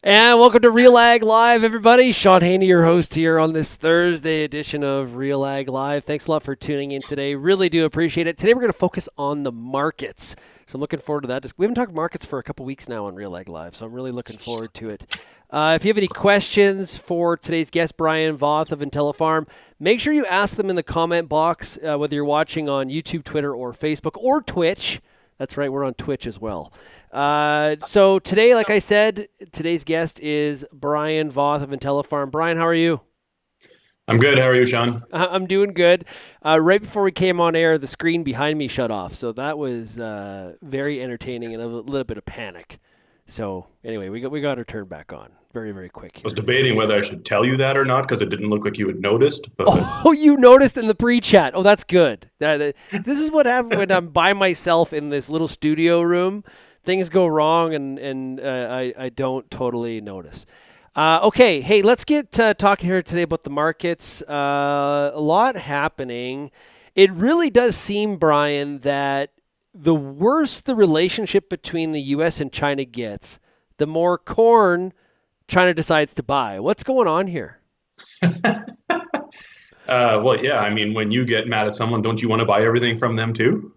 And welcome to RealAg Live, everybody. Shaun Haney, your host here on this Thursday edition of RealAg Live. Thanks a lot for tuning in today. Really do appreciate it. Today we're going to focus on the markets. So I'm looking forward to that. We haven't talked markets for a couple weeks now on RealAg Live, so I'm really looking forward to it. If you have any questions for today's guest, Brian Voth of Intellifarm, make sure you ask them in the comment box, whether you're watching on YouTube, Twitter, or Facebook, or Twitch. That's right, we're on Twitch as well. So today, like I said, today's guest is Brian Voth of Intellifarm. Brian, how are you? I'm good. How are you, Shaun? I'm doing good. Right before we came on air, the screen behind me shut off, so that was very entertaining and a little bit of panic. So anyway, we got our turn back on very, very quick I was here. debating whether I should tell you that or not because it didn't look like you had noticed. But Oh, you noticed in the pre-chat. Oh, that's good. This is what happens when I'm by myself in this little studio room. Things go wrong, and I don't totally notice. Okay, hey, let's get talking here today about the markets. A lot happening. It really does seem, Brian, that the worse the relationship between the U.S. and China gets, the more corn China decides to buy. What's going on here? well, yeah. I mean, when you get mad at someone, don't you want to buy everything from them too?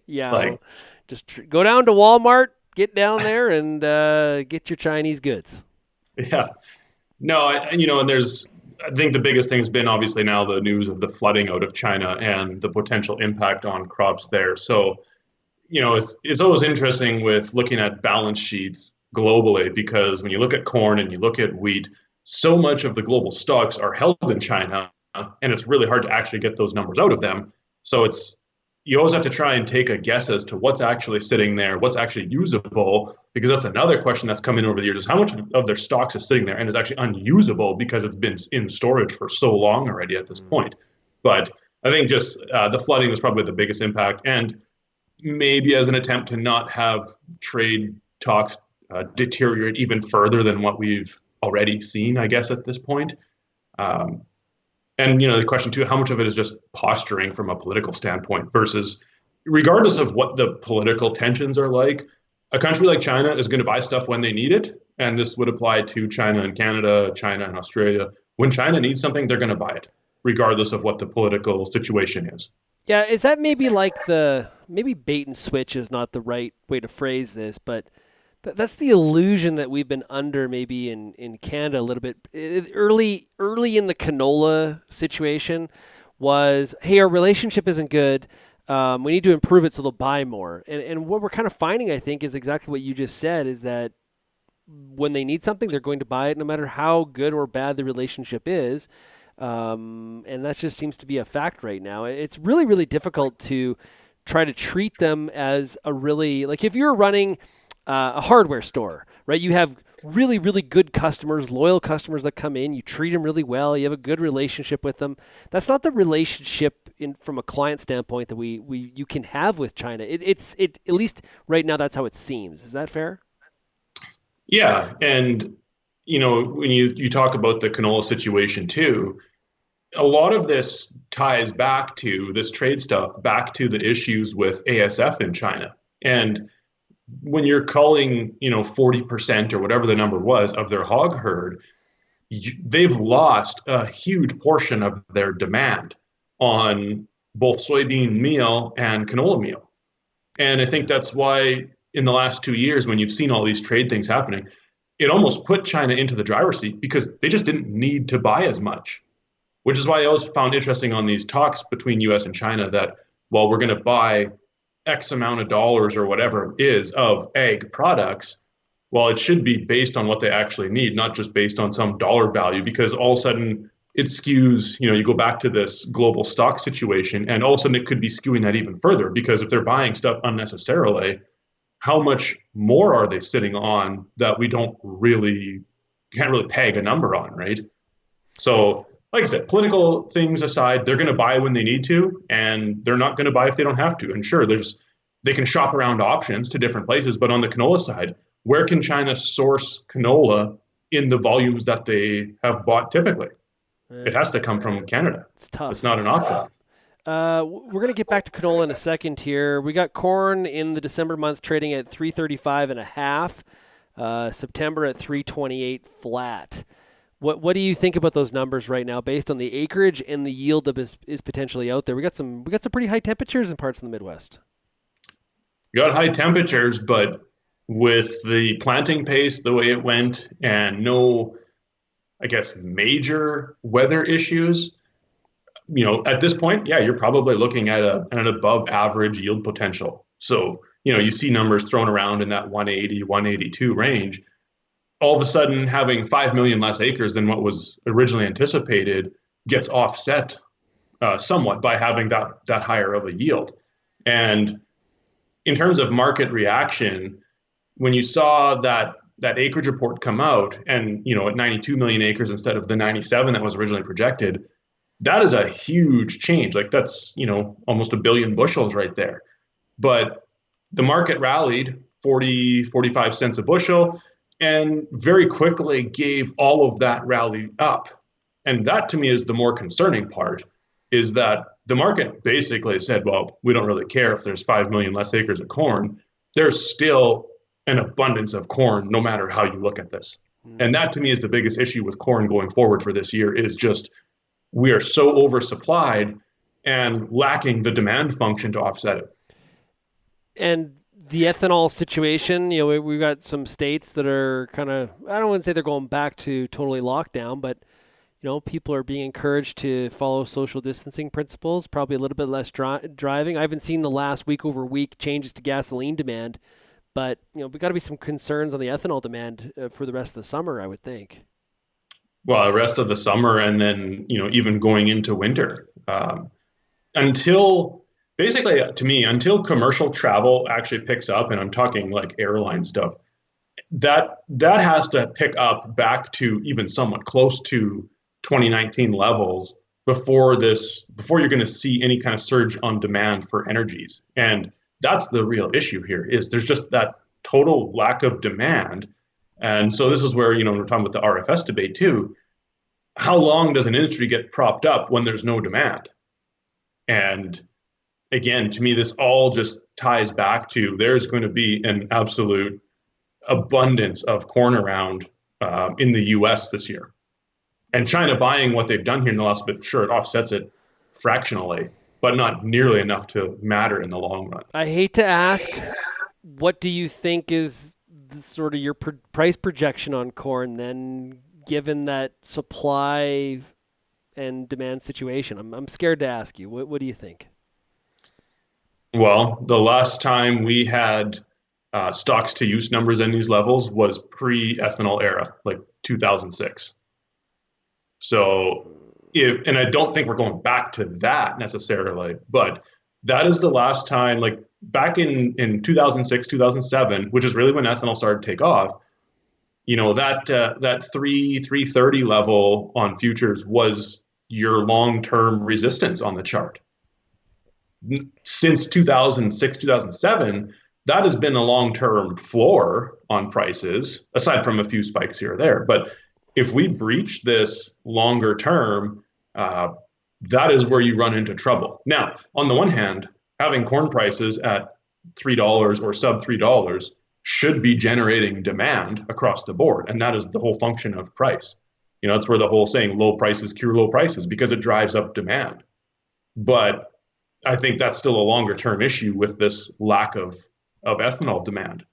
Yeah, well, Like, just go down to Walmart, get down there, and get your Chinese goods. yeah. No, and there's. I think the biggest thing has been obviously now the news of the flooding out of China and the potential impact on crops there. So, it's always interesting with looking at balance sheets globally because when you look at corn and you look at wheat, so much of the global stocks are held in China, and it's really hard to actually get those numbers out of them. So you always have to try and take a guess as to what's actually sitting there, what's actually usable, because that's another question that's come in over the years is how much of their stocks is sitting there and is actually unusable because it's been in storage for so long already at this point. But I think just the flooding was probably the biggest impact, and maybe as an attempt to not have trade talks deteriorate even further than what we've already seen, I guess, at this point. Um, and the question too, how much of it is just posturing from a political standpoint versus, regardless of what the political tensions are like, a country like China is going to buy stuff when they need it, and this would apply to China and Canada, China and Australia. When China needs something, they're going to buy it, regardless of what the political situation is. Yeah, is that maybe like maybe bait and switch is not the right way to phrase this, but that's the illusion that we've been under maybe in Canada a little bit. Early in the canola situation was, hey, our relationship isn't good. We need to improve it so they'll buy more. And what we're kind of finding, I think, is exactly what you just said, is that when they need something, they're going to buy it no matter how good or bad the relationship is. And that just seems to be a fact right now. It's really, really difficult to try to treat them as like if you're running a hardware store, right? You have really, really good customers, loyal customers that come in. You treat them really well. You have a good relationship with them. That's not the relationship from a client standpoint that you can have with China. It's at least right now that's how it seems. Is that fair? Yeah, and when you talk about the canola situation too, a lot of this ties back to this trade stuff, back to the issues with ASF in China. And when you're culling, 40% or whatever the number was of their hog herd, they've lost a huge portion of their demand on both soybean meal and canola meal. And I think that's why in the last 2 years, when you've seen all these trade things happening, it almost put China into the driver's seat because they just didn't need to buy as much, which is why I always found interesting on these talks between US and China that, well, we're going to buy X amount of dollars or whatever it is of ag products. Well, it should be based on what they actually need, not just based on some dollar value, because all of a sudden it skews, you go back to this global stock situation, and all of a sudden it could be skewing that even further because if they're buying stuff unnecessarily, how much more are they sitting on that we can't really peg a number on, right? So, like I said, political things aside, they're going to buy when they need to, and they're not going to buy if they don't have to. And sure, they can shop around options to different places, but on the canola side, where can China source canola in the volumes that they have bought typically? It has to come from Canada. It's It's tough. not an option. We're going to get back to canola in a second here. We got corn in the December month trading at 335 and a half. September at 328 flat. What do you think about those numbers right now, based on the acreage and the yield that is potentially out there? We got some pretty high temperatures in parts of the Midwest. You got high temperatures, but with the planting pace the way it went and no, I guess, major weather issues, at this point, yeah, you're probably looking at an above average yield potential. So, you see numbers thrown around in that 180, 182 range. All of a sudden, having 5 million less acres than what was originally anticipated gets offset somewhat by having that higher of a yield. And in terms of market reaction, when you saw that acreage report come out and, at 92 million acres instead of the 97 that was originally projected, that is a huge change. Like that's, almost a billion bushels right there. But the market rallied 40, 45 cents a bushel and very quickly gave all of that rally up. And that to me is the more concerning part, is that the market basically said, well, we don't really care if there's 5 million less acres of corn. There's still an abundance of corn no matter how you look at this. And that to me is the biggest issue with corn going forward for this year, is just we are so oversupplied and lacking the demand function to offset it. And the ethanol situation, we've got some states that are kind of, I don't want to say they're going back to totally lockdown, but people are being encouraged to follow social distancing principles, probably a little bit less driving. I haven't seen the last week over week changes to gasoline demand, but we've got to be some concerns on the ethanol demand for the rest of the summer, I would think. Well, the rest of the summer and then, even going into winter. Until basically, to me, until commercial travel actually picks up, and I'm talking like airline stuff, that has to pick up back to even somewhat close to 2019 levels before you're going to see any kind of surge on demand for energies. And that's the real issue here, is there's just that total lack of demand. And so this is where, we're talking about the RFS debate too. How long does an industry get propped up when there's no demand? And again, to me, this all just ties back to there's going to be an absolute abundance of corn around in the US this year. And China buying what they've done here in the last bit, sure, it offsets it fractionally, but not nearly enough to matter in the long run. I hate to ask, what do you think is sort of your price projection on corn then, given that supply and demand situation? I'm scared to ask you. What do you think? Well, the last time we had stocks to use numbers in these levels was pre-ethanol era, like 2006. So and I don't think we're going back to that necessarily, but that is the last time, like back in 2006, 2007, which is really when ethanol started to take off, that 330 level on futures was your long-term resistance on the chart. Since 2006, 2007, that has been a long-term floor on prices, aside from a few spikes here or there. But if we breach this longer term, that is where you run into trouble. Now, on the one hand, having corn prices at $3 or sub $3 should be generating demand across the board. And that is the whole function of price. That's where the whole saying low prices cure low prices, because it drives up demand. But I think that's still a longer term issue with this lack of ethanol demand.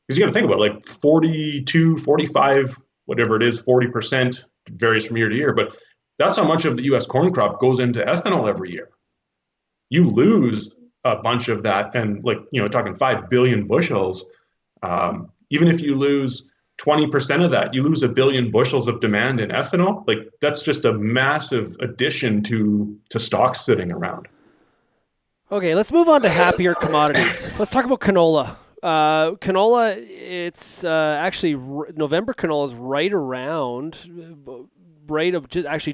Because you got to think about it, like 42, 45, whatever it is, 40%, varies from year to year, but that's how much of the US corn crop goes into ethanol every year. You lose a bunch of that, and talking 5 billion bushels, even if you lose 20% of that, you lose a billion bushels of demand in ethanol. Like that's just a massive addition to stocks sitting around. Okay, let's move on to happier commodities. Let's talk about canola. Canola, it's actually November canola is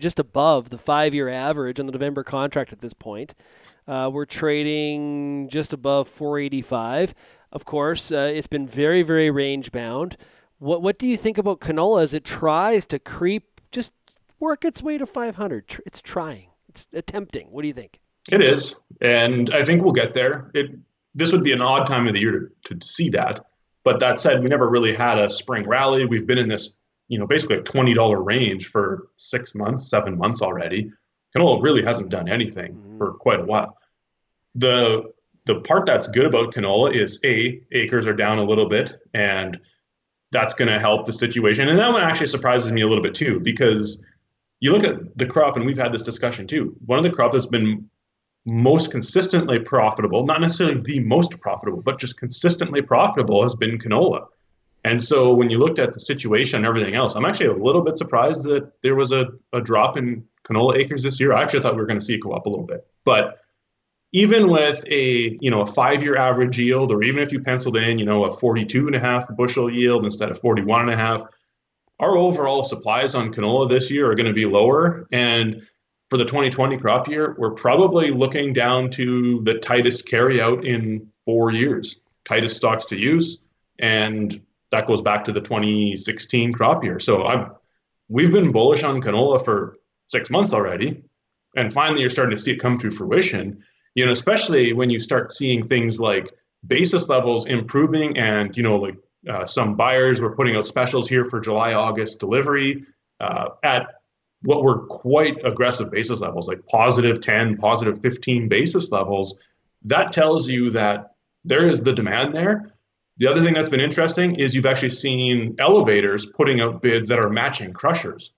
just above the 5-year average on the November contract at this point. We're trading just above 485. Of course, it's been very, very range bound. What do you think about canola as it tries to just work its way to 500? It's trying. It's attempting. What do you think? It is, and I think we'll get there. This would be an odd time of the year to see that. But that said, we never really had a spring rally. We've been in this, basically a $20 range for 6 months, 7 months already. Canola really hasn't done anything for quite a while. The part that's good about canola is acres are down a little bit, and that's going to help the situation. And that one actually surprises me a little bit too, because you look at the crop, and we've had this discussion too. One of the crops that's been most consistently profitable, not necessarily the most profitable, but just consistently profitable, has been canola. And so when you looked at the situation and everything else, I'm actually a little bit surprised that there was a drop in canola acres this year. I actually thought we were going to see it go up a little bit. But even with a 5-year average yield, or even if you penciled in a 42.5 bushel yield instead of 41.5, our overall supplies on canola this year are going to be lower. And for the 2020 crop year, we're probably looking down to the tightest carryout in 4 years, tightest stocks to use. And that goes back to the 2016 crop year. So we've been bullish on canola for 6 months already. And finally, you're starting to see it come to fruition, especially when you start seeing things like basis levels improving, and, some buyers were putting out specials here for July, August delivery at what were quite aggressive basis levels, like positive 10, positive 15 basis levels. That tells you that there is the demand there. The other thing that's been interesting is you've actually seen elevators putting out bids that are matching crushers.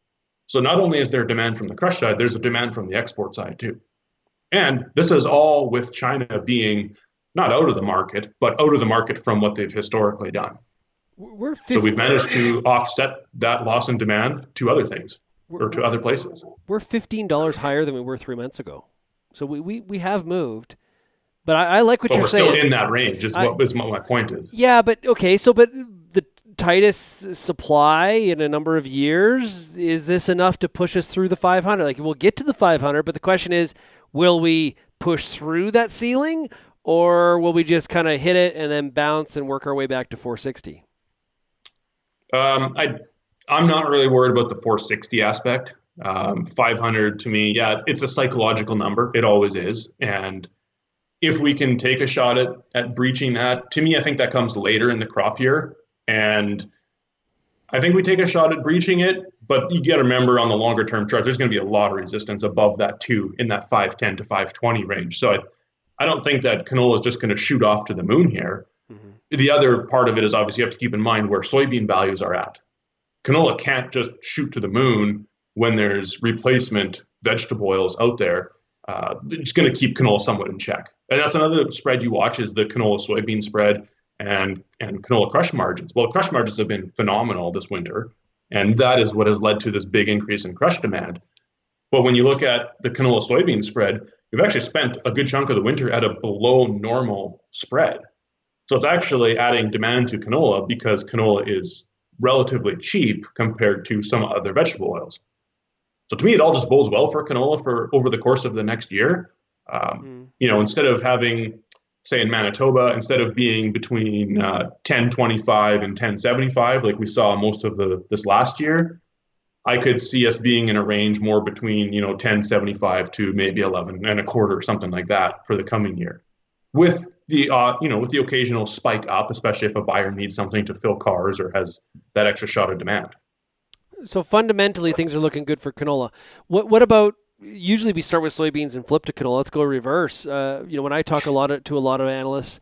So not only is there demand from the crush side, there's a demand from the export side too. And this is all with China being not out of the market, but out of the market from what they've historically done. So we've managed to offset that loss in demand to other things, or to other places. We're $15 higher than we were 3 months ago. So we have moved. But I like what you're saying. We're still in that range, is what my point is. Yeah, but okay, but the tightest supply in a number of years, is this enough to push us through the 500? Like, we'll get to the 500, but the question is, will we push through that ceiling, or will we just kind of hit it and then bounce and work our way back to 460? I'm not really worried about the 460 aspect. 500 to me, yeah, it's a psychological number. It always is. And if we can take a shot at breaching that, to me, I think that comes later in the crop year. And I think we take a shot at breaching it, but you got to remember, on the longer term chart, there's going to be a lot of resistance above that too, in that 510 to 520 range. So I don't think that canola is just going to shoot off to the moon here. Mm-hmm. The other part of it is, obviously, you have to keep in mind where soybean values are at. Canola can't just shoot to the moon when there's replacement vegetable oils out there. It's going to keep canola somewhat in check. And that's another spread you watch, is the canola soybean spread and canola crush margins. Well, crush margins have been phenomenal this winter, and that is what has led to this big increase in crush demand. But when you look at the canola soybean spread, we've actually spent a good chunk of the winter at a below normal spread. So it's actually adding demand to canola, because canola is relatively cheap compared to some other vegetable oils. So to me, it all just bodes well for canola for over the course of the next year. Instead of having, say in Manitoba, instead of being between 10.25 and 10.75 like we saw most of this last year, I could see us being in a range more between 10.75 to maybe 11 and a quarter, something like that, for the coming year, with the with the occasional spike up, especially if a buyer needs something to fill cars or has that extra shot of demand. So fundamentally, things are looking good for canola. What about, usually we start with soybeans and flip to canola. Let's go reverse. When I talk to a lot of analysts,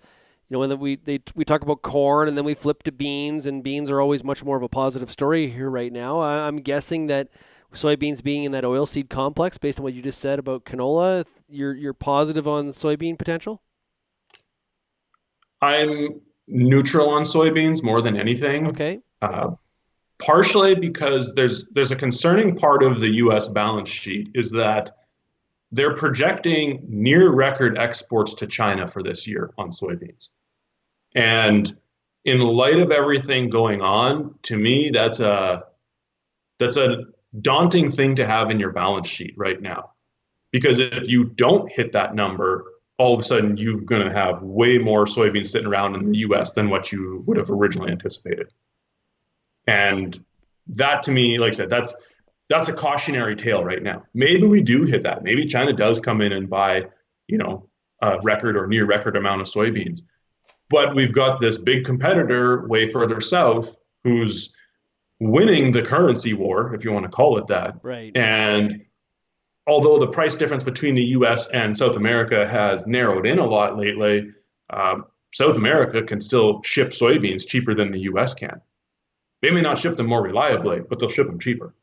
when we talk about corn and then we flip to beans, and beans are always much more of a positive story here right now. I'm guessing that soybeans being in that oilseed complex, based on what you just said about canola, you're positive on soybean potential? I'm neutral on soybeans more than anything. Okay. Partially because there's a concerning part of the U.S. balance sheet, is that they're projecting near record exports to China for this year on soybeans. And in light of everything going on, to me, that's a daunting thing to have in your balance sheet right now. Because if you don't hit that number, all of a sudden you're going to have way more soybeans sitting around in the U.S. than what you would have originally anticipated. And that, to me, like I said, that's a cautionary tale right now. Maybe we do hit that. Maybe China does come in and buy, a record or near record amount of soybeans. But we've got this big competitor way further south who's winning the currency war, if you want to call it that. Right. And although the price difference between the US and South America has narrowed in a lot lately, South America can still ship soybeans cheaper than the US can. They may not ship them more reliably, but they'll ship them cheaper.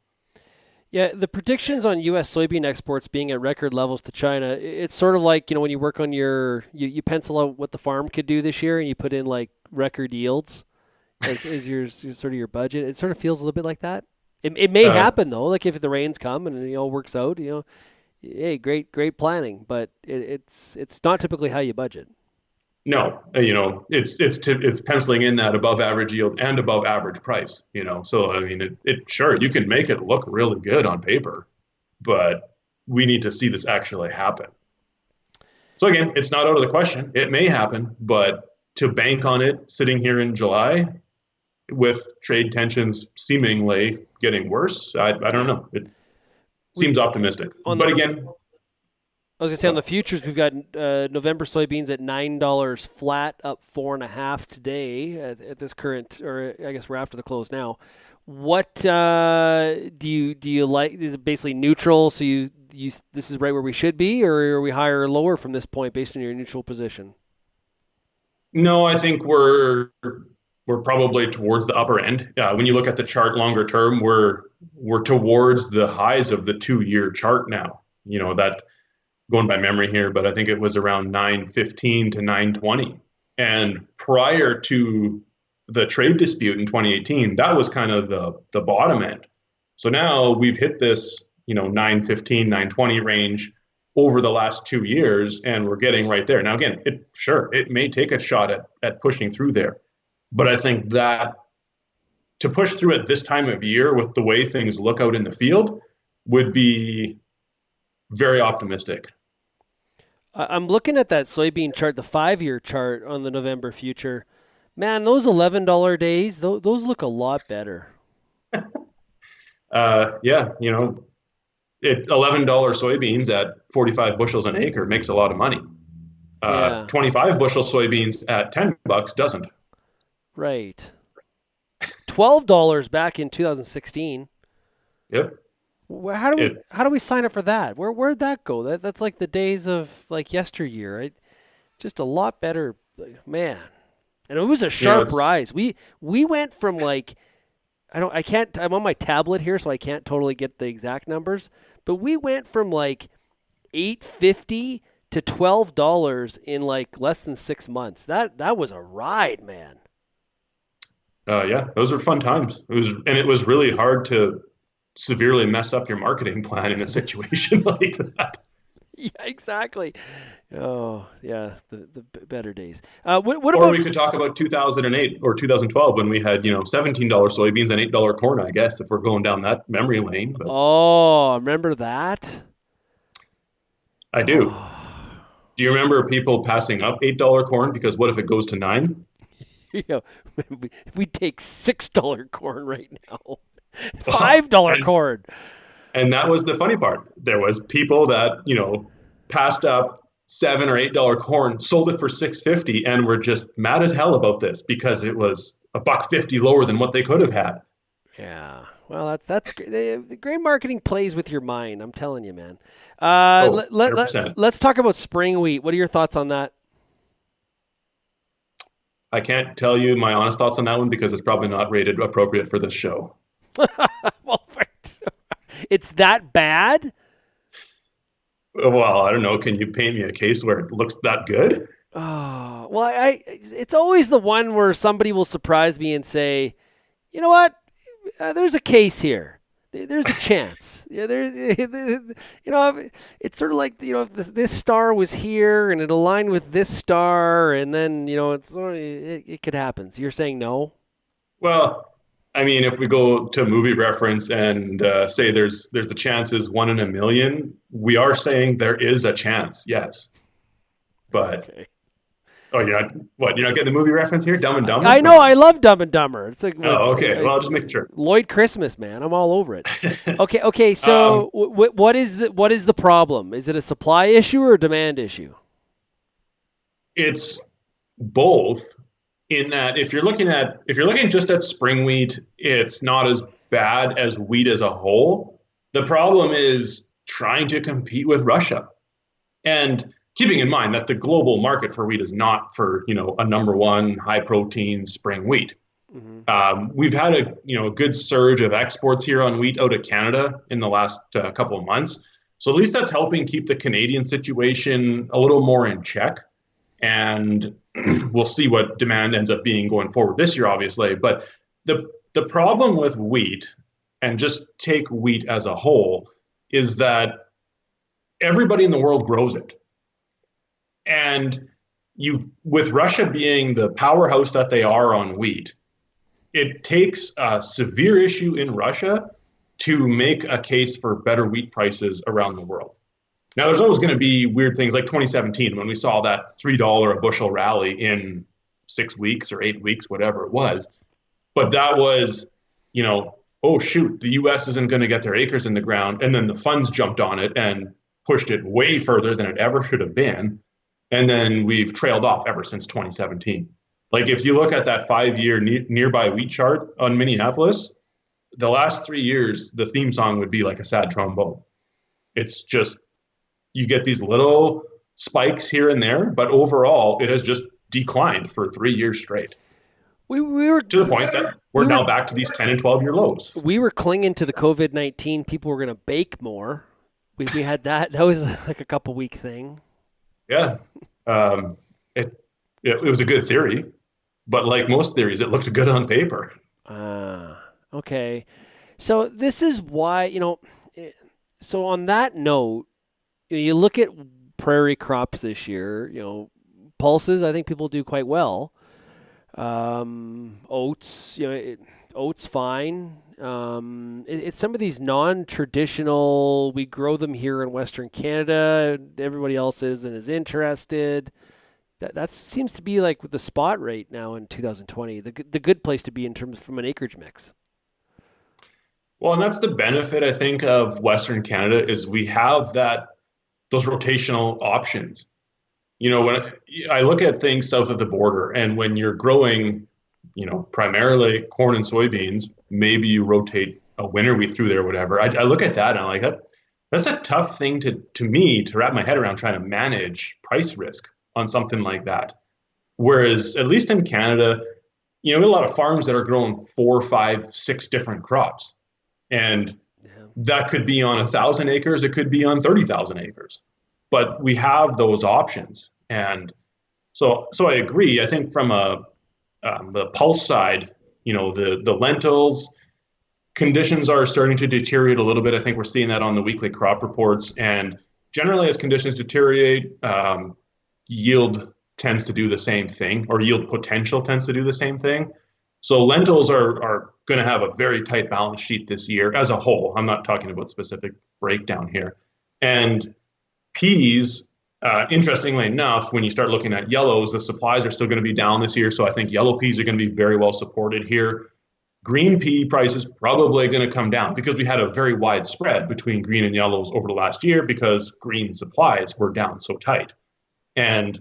Yeah, the predictions on U.S. soybean exports being at record levels to China, it's sort of like, when you work on you pencil out what the farm could do this year and you put in like record yields as your sort of your budget. It sort of feels a little bit like that. It may Uh, happen though, like if the rains come and it all works out, hey, great planning, but it's not typically how you budget. no, it's penciling in that above average yield and above average price. So I mean, it sure you can make it look really good on paper, but we need to see this actually happen. So again, it's not out of the question. It may happen, but to bank on it sitting here in July with trade tensions seemingly getting worse, I don't know. It We seems optimistic. on But the again, I was gonna say on the futures, we've got November soybeans at $9 flat, up 4.5 today at this current, or I guess we're after the close now. What do you like? Is it basically neutral? So you this is right where we should be, or are we higher or lower from this point based on your neutral position? no, I think we're probably towards the upper end. When you look at the chart longer term, we're towards the highs of the 2-year chart now. That going by memory here, but I think it was around 915 to 920. And prior to the trade dispute in 2018, that was kind of the bottom end. So now we've hit this, 915, 920 range over the last 2 years, and we're getting right there. Now, again, it may take a shot at pushing through there. But I think that to push through at this time of year with the way things look out in the field would be very optimistic. I'm looking at that soybean chart, the 5-year chart on the November future. Man, those $11 days, those look a lot better. Yeah, $11 soybeans at 45 bushels an acre makes a lot of money. Yeah, 25 bushel soybeans at $10 doesn't. right. $12 back in 2016. Yep. How do we sign up for that? Where'd that go? That's like the days of like yesteryear. Just a lot better, man. And it was a sharp rise. We went from like I'm on my tablet here, so I can't totally get the exact numbers, but we went from like $8.50 to $12 in like less than 6 months. That was a ride, man. Yeah, those were fun times. It was really hard to severely mess up your marketing plan in a situation like that. Yeah, exactly. Oh, yeah, the better days. What Or about? we could talk about 2008 or 2012 when we had, $17 soybeans and $8 corn, I guess, if we're going down that memory lane. But Oh, remember that? I do. Oh, Do you remember people passing up $8 corn because what if it goes to 9? yeah. We take $6 corn right now. $5 and, corn. and that was the funny part. There was people that, passed up $7 or $8 corn, sold it for $6.50, and were just mad as hell about this because it was $1.50 lower than what they could have had. Yeah. Well, that's the grain marketing plays with your mind. I'm telling you, man. Oh, 100%. Let's talk about spring wheat. What are your thoughts on that? I can't tell you my honest thoughts on that one because it's probably not rated appropriate for this show. Well, it's that bad? Well, I don't know. Can you paint me a case where it looks that good? Oh, well, it's always the one where somebody will surprise me and say, you know what? There's a case here. There's a chance. Yeah, it's sort of like, if this star was here and it aligned with this star, and then, it could happen. So you're saying no? Well, I mean, if we go to movie reference and say there's a chance is 1 in a million, we are saying there is a chance, yes. But Okay. oh, you're not getting the movie reference here? Dumb and Dumber? I know. I love Dumb and Dumber. It's like Oh, okay. Well, I'll just make sure. Lloyd Christmas, man. I'm all over it. Okay. So what is the problem? Is it a supply issue or a demand issue? It's both in that if you're looking just at spring wheat, it's not as bad as wheat as a whole. The problem is trying to compete with Russia. And keeping in mind that the global market for wheat is not for, a number one high protein spring wheat. Hmm. We've had a good surge of exports here on wheat out of Canada in the last couple of months. So at least that's helping keep the Canadian situation a little more in check. And we'll see what demand ends up being going forward this year, obviously. But the problem with wheat, and just take wheat as a whole, is that everybody in the world grows it. And with Russia being the powerhouse that they are on wheat, it takes a severe issue in Russia to make a case for better wheat prices around the world. Now, there's always going to be weird things like 2017 when we saw that $3 a bushel rally in 6 weeks or 8 weeks, whatever it was. But that was, oh, shoot, the US isn't going to get their acres in the ground. And then the funds jumped on it and pushed it way further than it ever should have been. And then we've trailed off ever since 2017. Like if you look at that 5-year nearby wheat chart on Minneapolis, the last 3 years, the theme song would be like a sad trombone. It's just, you get these little spikes here and there, but overall, it has just declined for 3 years straight. We were to the point that we're now back to these 10 and 12-year lows. We were clinging to the COVID-19. People were going to bake more. We had that. That was like a couple week thing. Yeah. It was a good theory, but like most theories, it looked good on paper. Okay. So this is why, so on that note, you look at prairie crops this year, pulses, I think people do quite well. Oats, oats fine. It's some of these non-traditional, we grow them here in Western Canada, everybody else is interested. That seems to be like with the spot rate now in 2020, the good place to be in terms from an acreage mix. Well, and that's the benefit, I think, of Western Canada is we have those rotational options. When I look at things south of the border, and when you're growing, primarily corn and soybeans, maybe you rotate a winter wheat through there, whatever. I look at that and I'm like, that's a tough thing to me to wrap my head around trying to manage price risk on something like that. Whereas at least in Canada, we have a lot of farms that are growing 4, 5, 6 different crops. And that could be on 1,000 acres. It could be on 30,000 acres. But we have those options. And so I agree. I think from the pulse side, the lentils conditions are starting to deteriorate a little bit. I think we're seeing that on the weekly crop reports. And generally, as conditions deteriorate, yield tends to do the same thing, or yield potential tends to do the same thing. So lentils are going to have a very tight balance sheet this year as a whole. I'm not talking about specific breakdown here. And peas, interestingly enough, when you start looking at yellows, the supplies are still going to be down this year. So I think yellow peas are going to be very well supported here. Green pea prices probably going to come down because we had a very wide spread between green and yellows over the last year because green supplies were down so tight. And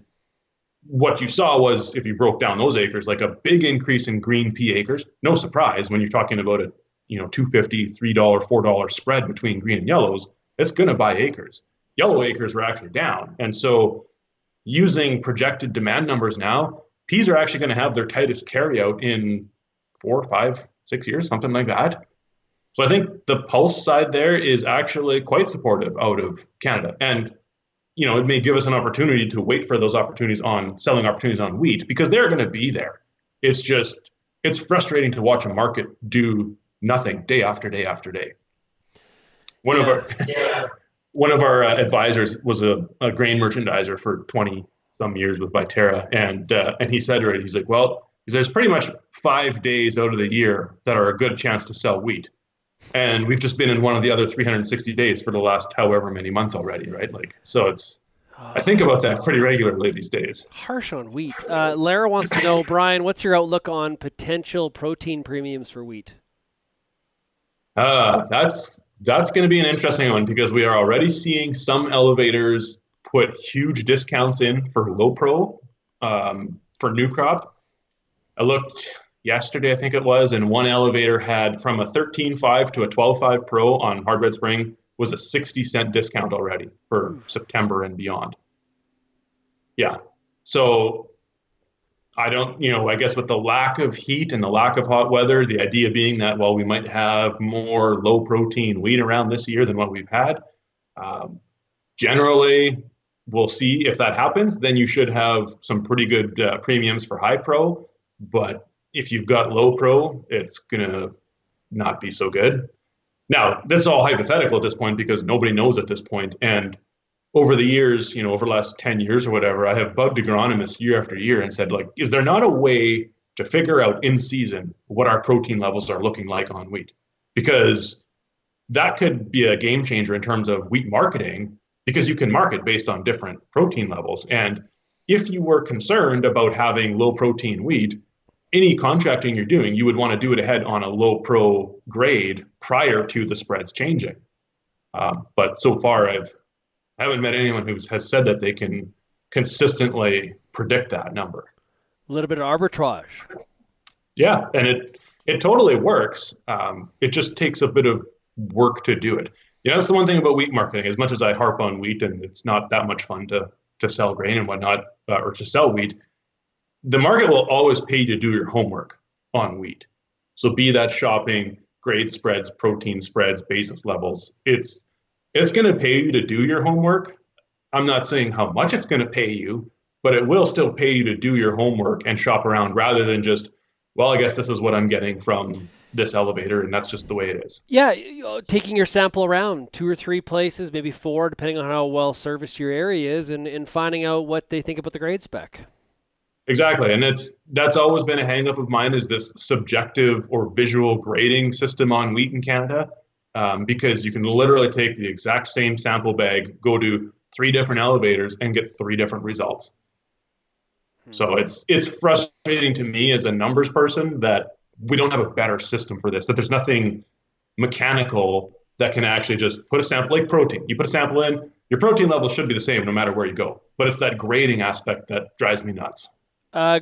what you saw was, if you broke down those acres, like a big increase in green pea acres. No surprise when you're talking about a $2.50, $3, $4 spread between green and yellows, it's going to buy acres. Yellow acres were actually down. And so using projected demand numbers now, peas are actually going to have their tightest carryout in 4, 5, 6 years, something like that. So I think the pulse side there is actually quite supportive out of Canada. And it may give us an opportunity to wait for those selling opportunities on wheat because they're going to be there. It's frustrating to watch a market do nothing day after day after day. One of our advisors was a grain merchandiser for 20 some years with Viterra, and he said, right, he's like, well, there's pretty much 5 days out of the year that are a good chance to sell wheat. And we've just been in one of the other 360 days for the last however many months already, right? So I think about that pretty regularly these days. Harsh on wheat. Lara wants to know, Brian, what's your outlook on potential protein premiums for wheat? That's going to be an interesting one because we are already seeing some elevators put huge discounts in for low pro. for new crop. I looked yesterday, I think it was, and one elevator had from a 13.5 to a 12.5 Pro on hard red spring was a 60-cent discount already for September and beyond. Yeah. So I don't, I guess with the lack of heat and the lack of hot weather, the idea being that, well, we might have more low protein wheat around this year than what we've had. Um, Generally, we'll see if that happens. Then you should have some pretty good premiums for high pro. But if you've got low pro, it's going to not be so good. Now, this is all hypothetical at this point because nobody knows at this point. And over the years, over the last 10 years or whatever, I have bugged agronomists year after year and said, like, is there not a way to figure out in season what our protein levels are looking like on wheat? Because that could be a game changer in terms of wheat marketing because you can market based on different protein levels. And if you were concerned about having low protein wheat, any contracting you're doing, you would want to do it ahead on a low pro grade prior to the spreads changing. But so far, I haven't met anyone who has said that they can consistently predict that number. A little bit of arbitrage. Yeah, and it totally works. It just takes a bit of work to do it. That's the one thing about wheat marketing. As much as I harp on wheat, and it's not that much fun to sell grain and whatnot, or to sell wheat, the market will always pay you to do your homework on wheat. So be that shopping, grade spreads, protein spreads, basis levels. It's going to pay you to do your homework. I'm not saying how much it's going to pay you, but it will still pay you to do your homework and shop around rather than just, well, I guess this is what I'm getting from this elevator, and that's just the way it is. Yeah, taking your sample around 2 or 3 places, maybe 4, depending on how well serviced your area is, and finding out what they think about the grade spec. Exactly, and that's always been a hang-up of mine is this subjective or visual grading system on wheat in Canada, because you can literally take the exact same sample bag, go to 3 different elevators, and get 3 different results. So it's frustrating to me as a numbers person that we don't have a better system for this, that there's nothing mechanical that can actually just put a sample, like protein. You put a sample in, your protein level should be the same no matter where you go. But it's that grading aspect that drives me nuts.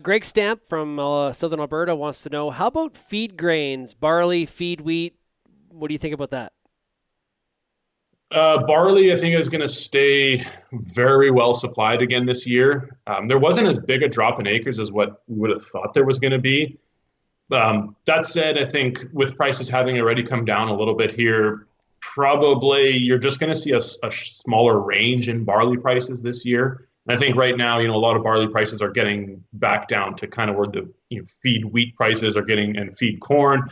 Greg Stamp from Southern Alberta wants to know, how about feed grains, barley, feed wheat? What do you think about that? Barley, I think, is going to stay very well supplied again this year. There wasn't as big a drop in acres as what we would have thought there was going to be. That said, I think with prices having already come down a little bit here, probably you're just going to see a smaller range in barley prices this year. And I think right now, a lot of barley prices are getting back down to kind of where the feed wheat prices are getting and feed corn.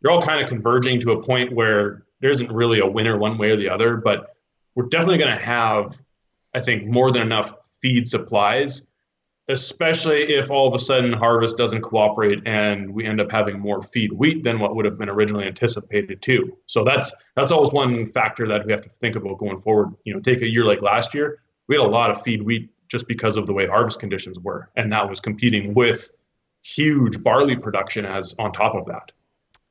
They're all kind of converging to a point where there isn't really a winner one way or the other, but we're definitely going to have, I think, more than enough feed supplies, especially if all of a sudden harvest doesn't cooperate and we end up having more feed wheat than what would have been originally anticipated too. So that's always one factor that we have to think about going forward. Take a year like last year, we had a lot of feed wheat just because of the way harvest conditions were, and that was competing with huge barley production as on top of that.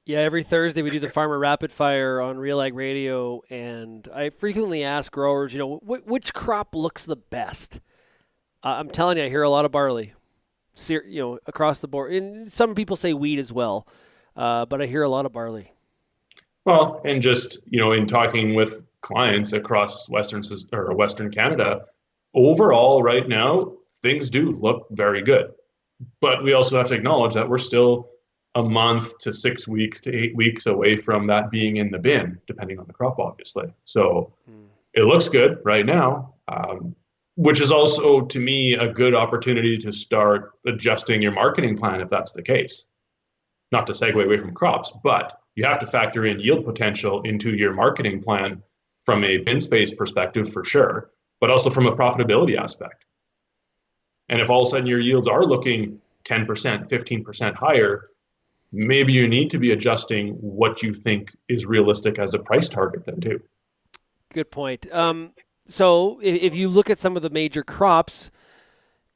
Yeah, every Thursday we do the Farmer Rapid Fire on RealAg Radio, and I frequently ask growers, which crop looks the best? I'm telling you, I hear a lot of barley, across the board. And some people say wheat as well, but I hear a lot of barley. Well, and just, in talking with clients across Western Canada, overall right now, things do look very good. But we also have to acknowledge that we're still a month to 6 weeks to 8 weeks away from that being in the bin, depending on the crop, obviously. So it looks good right now, which is also, to me, a good opportunity to start adjusting your marketing plan if that's the case. Not to segue away from crops, but you have to factor in yield potential into your marketing plan from a bin space perspective for sure, but also from a profitability aspect. And if all of a sudden your yields are looking 10%, 15% higher, maybe you need to be adjusting what you think is realistic as a price target then too. Good point. So if you look at some of the major crops,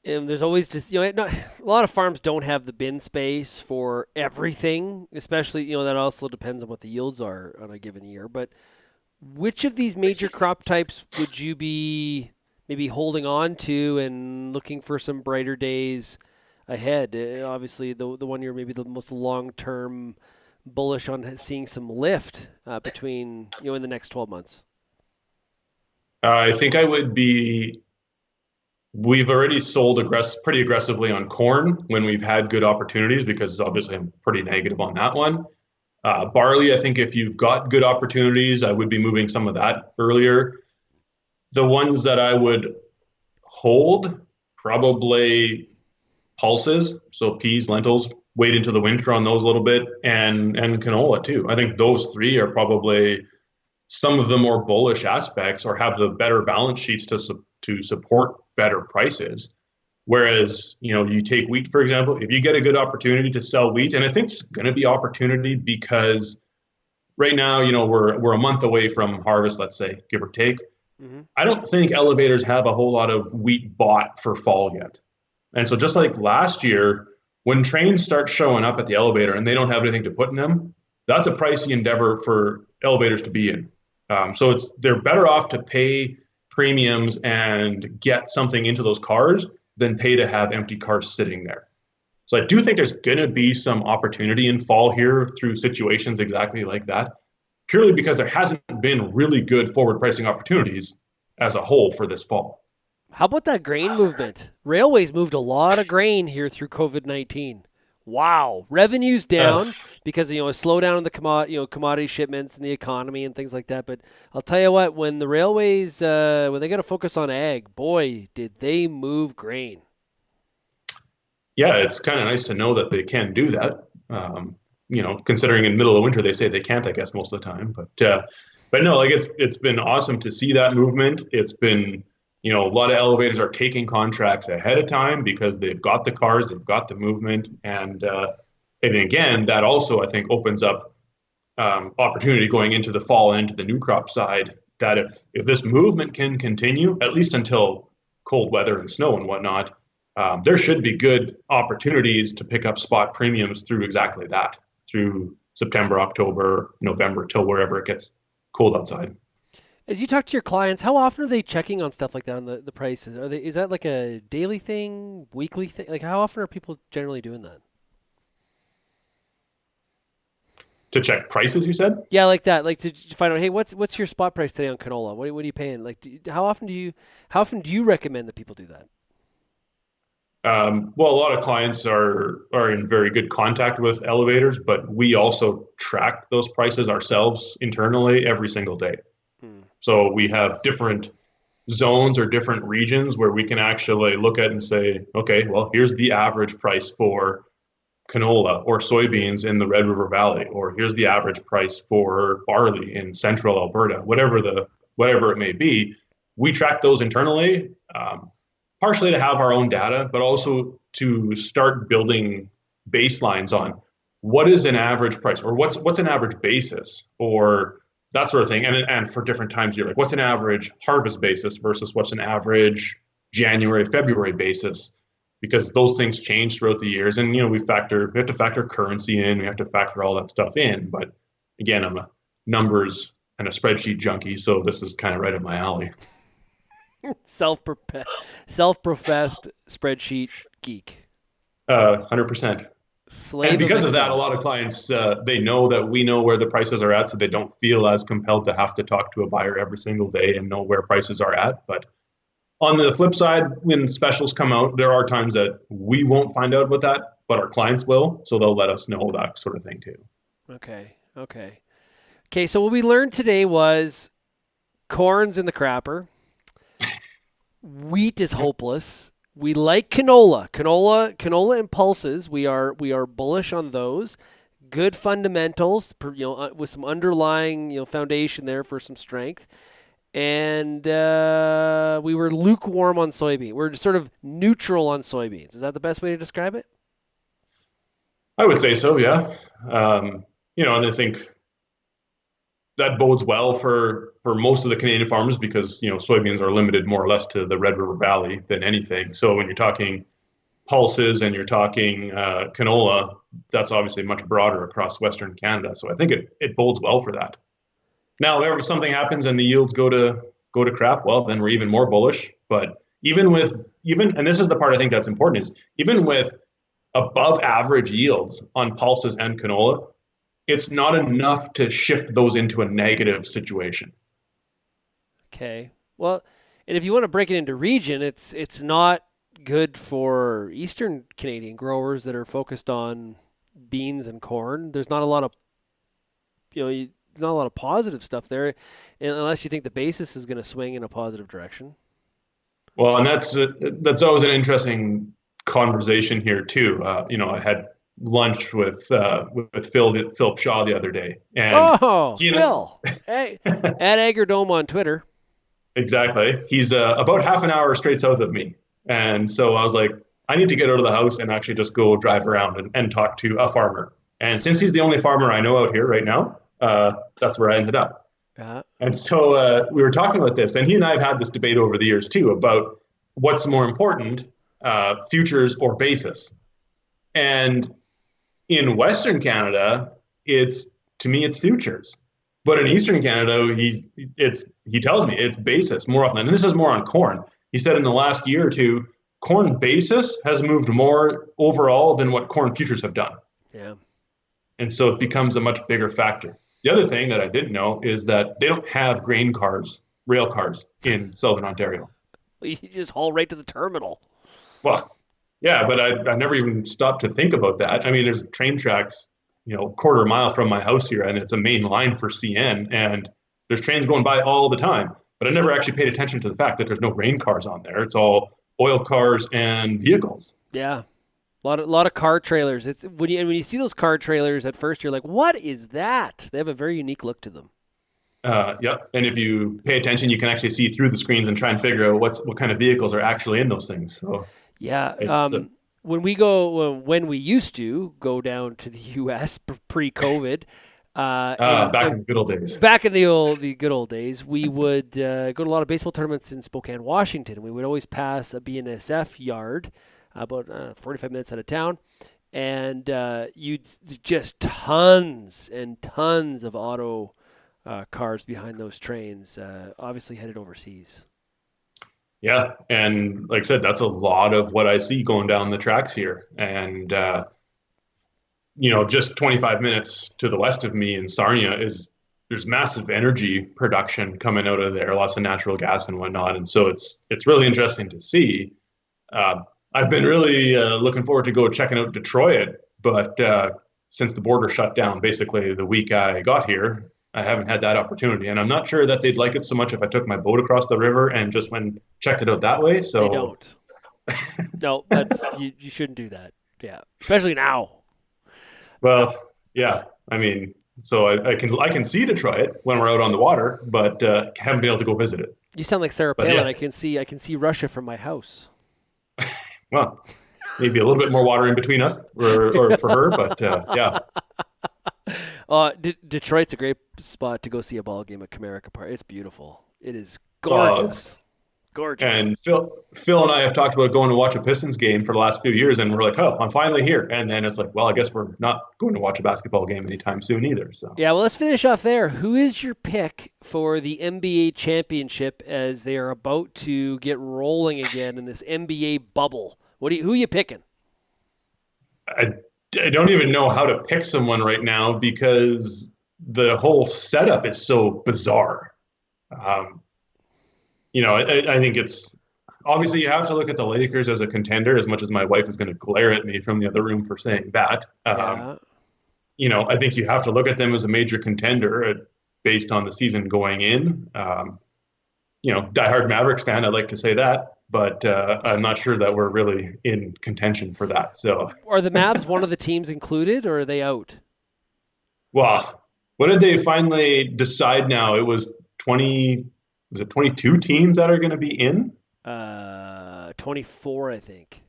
there's always just, a lot of farms don't have the bin space for everything, especially, that also depends on what the yields are on a given year. But which of these major crop types would you be maybe holding on to and looking for some brighter days ahead. Obviously, the one you're maybe the most long term bullish on seeing some lift between in the next 12 months. I think I would be. We've already sold pretty aggressively on corn when we've had good opportunities because obviously I'm pretty negative on that one. Barley, I think if you've got good opportunities, I would be moving some of that earlier. The ones that I would hold, probably pulses, so peas, lentils, wait into the winter on those a little bit, and canola too. I think those three are probably some of the more bullish aspects or have the better balance sheets to support better prices. Whereas, you take wheat, for example, if you get a good opportunity to sell wheat, and I think it's going to be opportunity because right now, we're a month away from harvest, let's say, give or take. Mm-hmm. I don't think elevators have a whole lot of wheat bought for fall yet. And so just like last year, when trains start showing up at the elevator and they don't have anything to put in them, that's a pricey endeavor for elevators to be in. So they're better off to pay premiums and get something into those cars than pay to have empty cars sitting there. So I do think there's going to be some opportunity in fall here through situations exactly like that, purely because there hasn't been really good forward pricing opportunities as a whole for this fall. How about that grain movement? Railways moved a lot of grain here through COVID-19. Wow, revenues down because a slowdown in the commodity shipments and the economy and things like that. But I'll tell you what, when the railways when they got to focus on ag, boy, did they move grain. Yeah, it's kind of nice to know that they can do that. Considering in the middle of winter they say they can't, I guess most of the time. But no, like it's been awesome to see that movement. It's been a lot of elevators are taking contracts ahead of time because they've got the cars, they've got the movement, and again, that also I think opens up opportunity going into the fall and into the new crop side. That if this movement can continue at least until cold weather and snow and whatnot, there should be good opportunities to pick up spot premiums through exactly that, through September, October, November, till wherever it gets cold outside. As you talk to your clients, how often are they checking on stuff like that on the prices? Is that like a daily thing, weekly thing? Like how often are people generally doing that? To check prices, you said? Yeah, like that. Like to find out, hey, what's your spot price today on canola? What are you paying? Like, how often do you recommend that people do that? Well, a lot of clients are in very good contact with elevators, but we also track those prices ourselves internally every single day. Hmm. So we have different zones or different regions where we can actually look at and say, okay, well, here's the average price for canola or soybeans in the Red River Valley, or here's the average price for barley in central Alberta, whatever it may be. We track those internally, partially to have our own data, but also to start building baselines on what is an average price or what's an average basis or that sort of thing. And for different times of year, like what's an average harvest basis versus what's an average January, February basis, because those things change throughout the years. And, we have to factor currency in, we have to factor all that stuff in. But again, I'm a numbers and a spreadsheet junkie, so this is kind of right up my alley. Self-professed spreadsheet geek. 100%. And Slave of because of that, a Excel. lot of clients, they know that we know where the prices are at, so they don't feel as compelled to have to talk to a buyer every single day and know where prices are at. But on the flip side, when specials come out, there are times that we won't find out about that, but our clients will, so they'll let us know that sort of thing too. Okay. Okay. Okay. So what we learned today was corn's in the crapper. Wheat is hopeless. We like canola and pulses. We are bullish on those. Good fundamentals, with some underlying foundation there for some strength. And we were lukewarm on soybean. We're sort of neutral on soybeans. Is that the best way to describe it? I would say so, yeah. And I think that bodes well for most of the Canadian farmers because soybeans are limited more or less to the Red River Valley than anything. So when you're talking pulses and you're talking canola, that's obviously much broader across Western Canada. So I think it bodes well for that. Now, if something happens and the yields go to crap, well, then we're even more bullish. But even and this is the part I think that's important is even with above average yields on pulses and canola, it's not enough to shift those into a negative situation. Okay. Well, and if you want to break it into region, it's not good for Eastern Canadian growers that are focused on beans and corn. There's not a lot of not a lot of positive stuff there, unless you think the basis is going to swing in a positive direction. Well, and that's always an interesting conversation here too. I had lunch with Philip Shaw the other day, and Oh, he and Phil, hey, at Agrodome on Twitter. exactly, he's about half an hour straight south of me, and so I was like, I need to get out of the house and actually just go drive around and talk to a farmer. And since he's the only farmer I know out here right now, that's where I ended up. Uh, And so we were talking about this, and he and I have had this debate over the years too about what's more important, futures or basis. And in Western Canada, it's to me it's futures, but in Eastern Canada, he tells me it's basis more often. And this is more on corn. He said in the last year or two, corn basis has moved more overall than what corn futures have done. yeah. And so it becomes a much bigger factor. The other thing that I didn't know is that they don't have grain cars, rail cars in Southern Ontario. Well, you just haul right to the terminal. Well, yeah, but I never even stopped to think about that. I mean, there's train tracks, quarter mile from my house here, and it's a main line for CN, and there's trains going by all the time. But I never actually paid attention to the fact that there's no grain cars on there. It's all oil cars and vehicles. Yeah. A lot of car trailers. It's when you see those car trailers at first, you're like, "What is that?" They have a very unique look to them. Yeah, and if you pay attention, you can actually see through the screens and try and figure out what kind of vehicles are actually in those things. So Yeah. it's When we used to go down to the U.S. pre-COVID, back in the good old days. back in the good old days, we would go to a lot of baseball tournaments in Spokane, Washington. We would always pass a BNSF yard, about 45 minutes out of town, and you'd just tons and tons of auto cars behind those trains, obviously headed overseas. Yeah, and like I said, that's a lot of what I see going down the tracks here. And just 25 minutes to the west of me in Sarnia there's massive energy production coming out of there, lots of natural gas and whatnot. And so it's really interesting to see. I've been really looking forward to go checking out Detroit, but since the border shut down basically the week I got here, I haven't had that opportunity, and I'm not sure that they'd like it so much if I took my boat across the river and just went checked it out that way. So They don't. No, that's you shouldn't do that. Yeah, especially now. well, yeah, I mean, so I can see Detroit when we're out on the water, but haven't been able to go visit it. You sound like Sarah But Palin. yeah, I can see Russia from my house. well, maybe a little bit more water in between us or for her, but yeah. Detroit's a great spot to go see a ball game at Comerica Park. It's beautiful. It is Uh, gorgeous. Gorgeous. And Phil and I have talked about going to watch a Pistons game for the last few years, and we're like, oh, I'm finally here. And then it's like, well, I guess we're not going to watch a basketball game anytime soon either. So Yeah, well, let's finish off there. Who is your pick for the NBA championship as they are about to get rolling again in this NBA bubble? Who are you picking? I don't even know how to pick someone right now because the whole setup is so bizarre. I think it's obviously you have to look at the Lakers as a contender as much as my wife is going to glare at me from the other room for saying that. Yeah. I think you have to look at them as a major contender based on the season going in. Diehard Mavericks fan, I'd like to say that, but I'm not sure that we're really in contention for that. So, Are the Mavs one of the teams included, or are they out? well, what did they finally decide now? It was 22 teams that are going to be in? 24, I think.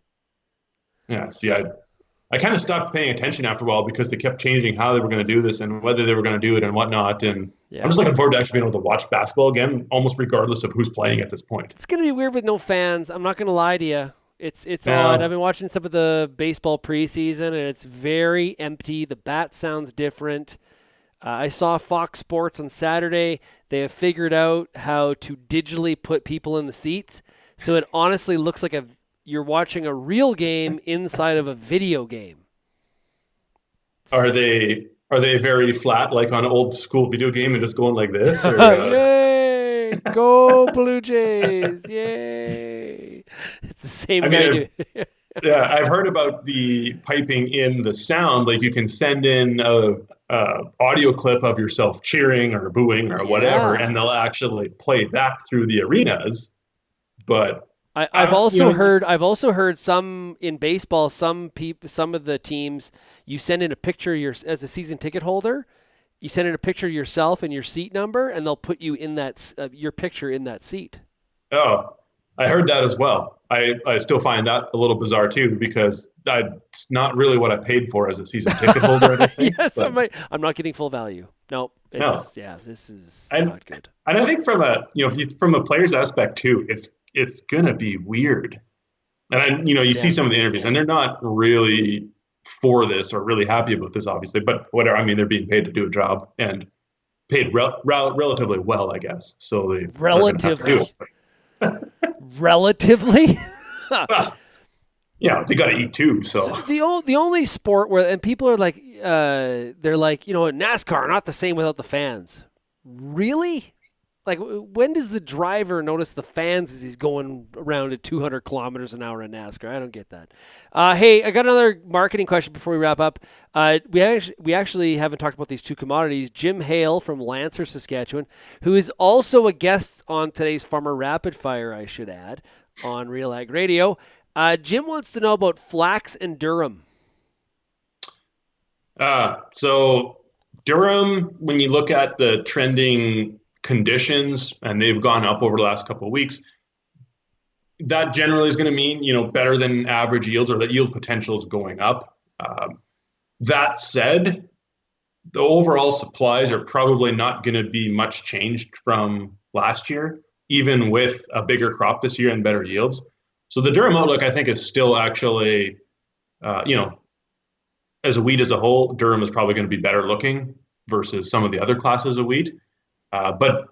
Yeah, see, I kind of stopped paying attention after a while because they kept changing how they were going to do this and whether they were going to do it and whatnot. And Yeah. I'm just looking forward to actually being able to watch basketball again, almost regardless of who's playing at this point. It's gonna be weird with no fans. I'm not gonna lie to you. It's Yeah. odd. I've been watching some of the baseball preseason, and it's very empty. The bat sounds different. I saw Fox Sports on Saturday. They have figured out how to digitally put people in the seats, so it honestly looks like you're watching a real game inside of a video game. Are they very flat, like on an old school video game, and just going like this, or Yay! Go Blue Jays! Yay! It's the same I mean, guy doing. yeah, I've heard about the piping in the sound. Like you can send in a audio clip of yourself cheering or booing or whatever, and Yeah. they'll actually play that through the arenas. But I I've don't, also heard some in baseball, some of the teams, you send in a picture as a season ticket holder, you send in a picture of yourself and your seat number, and they'll put you in that your picture in that seat. oh, I heard that as well. I still find that a little bizarre too because it's not really what I paid for as a season ticket holder, I don't think. Yes, But I'm not getting full value. No, no, this is and not good. and I think from a from a player's aspect too, it's gonna be weird. And you see Yeah. some of the interviews, and they're not really for this or really happy about this, obviously. But whatever, I mean, they're being paid to do a job and paid relatively well, I guess. So they are going to have to do Relatively. it. Relatively. Well, yeah, they got to eat too. So So the only sport where and people are like they're like NASCAR not the same without the fans. Really? Like when does the driver notice the fans as he's going around at 200 kilometers an hour in NASCAR? I don't get that. Hey, I got another marketing question before we wrap up. We actually haven't talked about these two commodities. Jim Hale from Lancer, Saskatchewan, who is also a guest on today's Farmer Rapid Fire, I should add, on RealAg Radio. Jim wants to know about flax and durum. so Durham, when you look at the trending conditions, and they've gone up over the last couple of weeks, that generally is going to mean better than average yields, or that yield potential is going up. That said, the overall supplies are probably not going to be much changed from last year, even with a bigger crop this year and better yields. So the durum outlook, I think, is still actually, as a wheat as a whole, durum is probably going to be better looking versus some of the other classes of wheat. But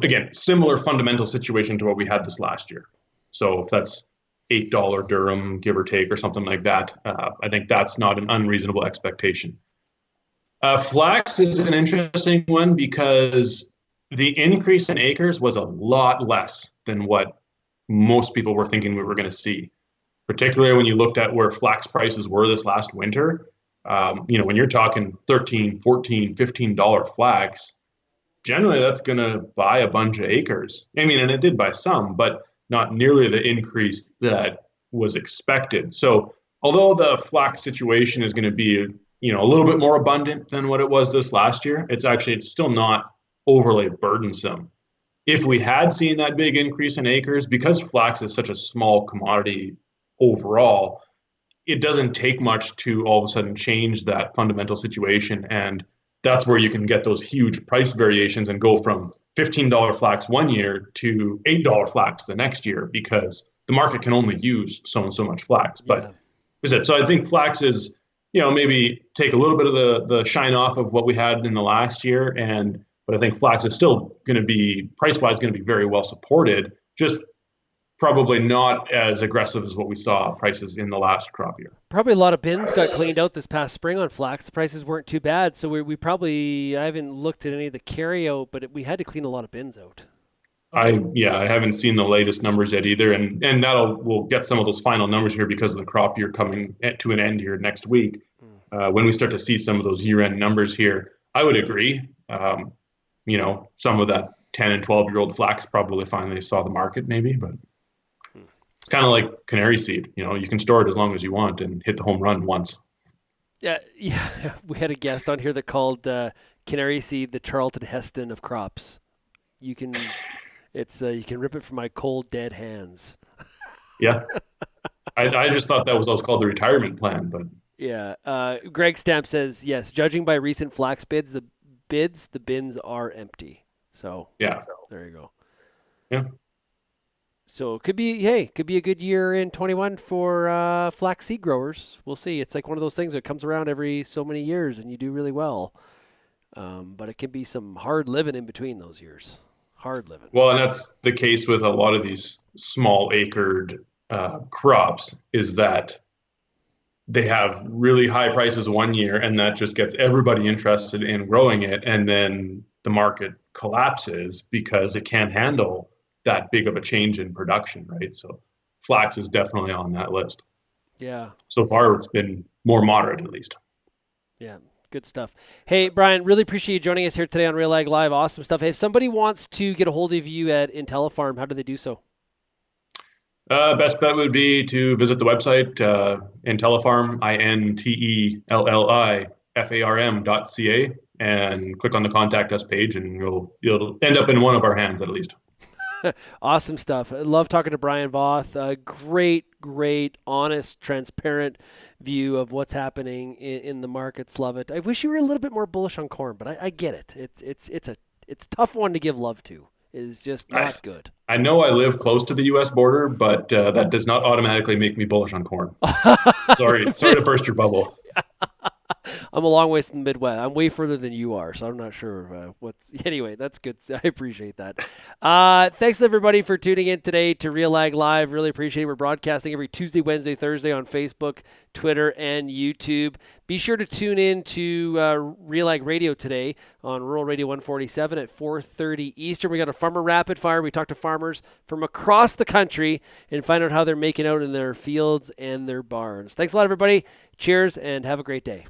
again, similar fundamental situation to what we had this last year. So if that's $8 durum, give or take, or something like that, I think that's not an unreasonable expectation. Flax is an interesting one because the increase in acres was a lot less than what most people were thinking we were going to see, particularly when you looked at where flax prices were this last winter. When you're talking $13, $14, $15 flax, generally that's going to buy a bunch of acres. I mean, and it did buy some, but not nearly the increase that was expected. So although the flax situation is going to be, a little bit more abundant than what it was this last year, it's still not overly burdensome. If we had seen that big increase in acres, because flax is such a small commodity overall, it doesn't take much to all of a sudden change that fundamental situation. And that's where you can get those huge price variations and go from $15 flax one year to $8 flax the next year, because the market can only use so and so much flax. Yeah. But so I think flax is, maybe take a little bit of the shine off of what we had in the last year. But I think flax is still going to be, price-wise, going to be very well supported, just probably not as aggressive as what we saw prices in the last crop year. Probably a lot of bins got cleaned out this past spring on flax. The prices weren't too bad, so we probably, I haven't looked at any of the carryout, but we had to clean a lot of bins out. I haven't seen the latest numbers yet either, and we'll get some of those final numbers here because of the crop year coming to an end here next week. When we start to see some of those year-end numbers here, I would agree. Some of that 10 and 12-year-old flax probably finally saw the market, maybe, but it's kind of like canary seed. You can store it as long as you want and hit the home run once. Yeah. We had a guest on here that called canary seed the Charlton Heston of crops. You can rip it from my cold dead hands. Yeah, I just thought that was called the retirement plan, but yeah. Greg Stamp says yes. Judging by recent flax bids, the bins are empty. So yeah, there you go. Yeah. So it could be a good year in 21 for flax seed growers. We'll see. It's like one of those things that comes around every so many years and you do really well. But it can be some hard living in between those years. Hard living. Well, and that's the case with a lot of these small acred crops is that they have really high prices one year, and that just gets everybody interested in growing it, and then the market collapses because it can't handle that big of a change in production, right? So flax is definitely on that list. Yeah. So far, it's been more moderate, at least. Yeah. Good stuff. Hey, Brian, really appreciate you joining us here today on RealAg Live. Awesome stuff. Hey, if somebody wants to get a hold of you at Intellifarm, how do they do so? Best bet would be to visit the website, Intellifarm, INTELLIFARM.ca, and click on the contact us page, and you'll end up in one of our hands at least. Awesome stuff. I love talking to Brian Voth. Great, honest, transparent view of what's happening in the markets. Love it. I wish you were a little bit more bullish on corn, but I get it. It's a tough one to give love to. It is just I, not good. I know I live close to the U.S. border, but that does not automatically make me bullish on corn. Sorry to burst your bubble. I'm a long ways from the Midwest. I'm way further than you are, so I'm not sure what's. Anyway, that's good. I appreciate that. Thanks everybody for tuning in today to RealAg Live. Really appreciate it. We're broadcasting every Tuesday, Wednesday, Thursday on Facebook, Twitter, and YouTube. Be sure to tune in to RealAg Radio today on Rural Radio 147 at 4:30 Eastern. We got a farmer rapid fire. We talk to farmers from across the country and find out how they're making out in their fields and their barns. Thanks a lot, everybody. Cheers, and have a great day.